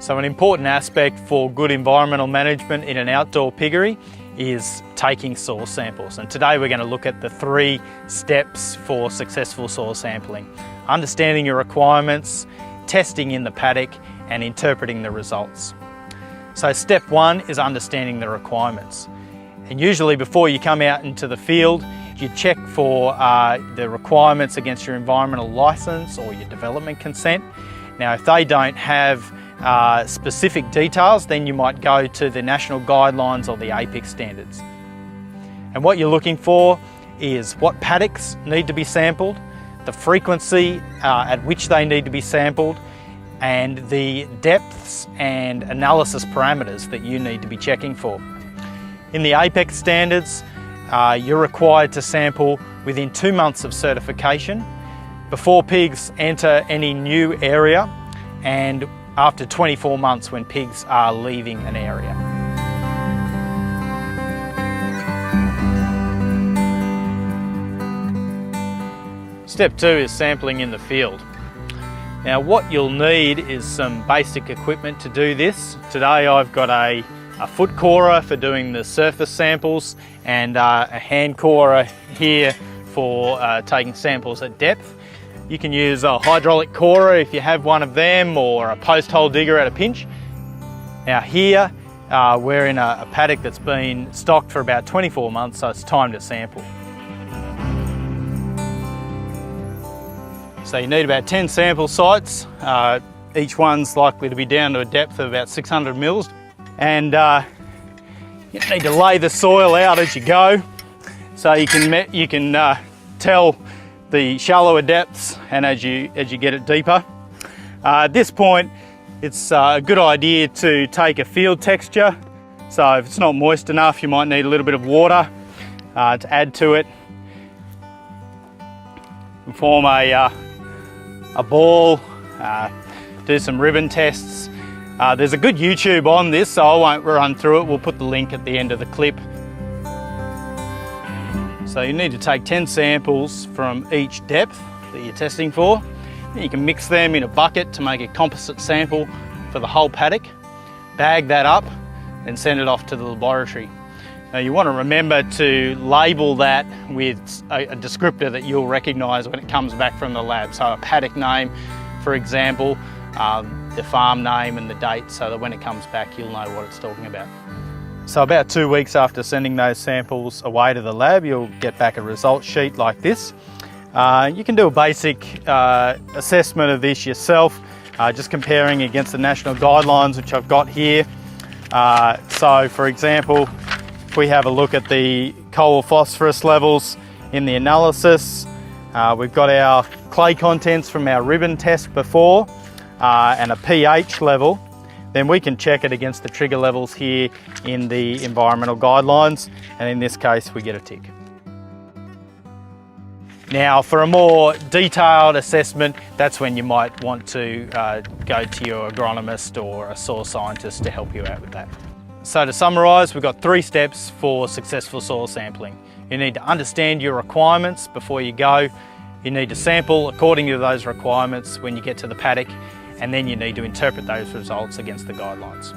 So an important aspect for good environmental management in an outdoor piggery is taking soil samples. And today we're going to look at the 3 steps for successful soil sampling: understanding your requirements, testing in the paddock, and interpreting the results. So step 1 is understanding the requirements. And usually before you come out into the field, you check for the requirements against your environmental license or your development consent. Now, if they don't have specific details, then you might go to the national guidelines or the APEX standards. And what you're looking for is what paddocks need to be sampled, the frequency at which they need to be sampled, and the depths and analysis parameters that you need to be checking for. In the APEX standards, you're required to sample within 2 months of certification, before pigs enter any new area, and after 24 months when pigs are leaving an area. Step 2 is sampling in the field. Now, what you'll need is some basic equipment to do this. Today I've got a foot corer for doing the surface samples and a hand corer here for taking samples at depth. You can use a hydraulic corer if you have one of them, or a post hole digger at a pinch. Now here we're in a paddock that's been stocked for about 24 months, so it's time to sample. So you need about 10 sample sites. Each one's likely to be down to a depth of about 600 mils. And you need to lay the soil out as you go, so you can tell the shallower depths and as you get it deeper. At this point, it's a good idea to take a field texture. So if it's not moist enough, you might need a little bit of water to add to it. And form a ball, do some ribbon tests. There's a good YouTube on this, so I won't run through it. We'll put the link at the end of the clip. So you need to take 10 samples from each depth that you're testing for. You can mix them in a bucket to make a composite sample for the whole paddock. Bag that up and send it off to the laboratory. Now, you want to remember to label that with a descriptor that you'll recognise when it comes back from the lab. So a paddock name, for example, the farm name and the date, so that when it comes back you'll know what it's talking about. So about 2 weeks after sending those samples away to the lab, you'll get back a result sheet like this. You can do a basic assessment of this yourself, just comparing against the national guidelines, which I've got here. So for example, if we have a look at the coal phosphorus levels in the analysis, we've got our clay contents from our ribbon test before, and a pH level, then we can check it against the trigger levels here in the environmental guidelines, and in this case we get a tick. Now, for a more detailed assessment, that's when you might want to go to your agronomist or a soil scientist to help you out with that. So to summarise, we've got 3 steps for successful soil sampling. You need to understand your requirements before you go. You need to sample according to those requirements when you get to the paddock, and then you need to interpret those results against the guidelines.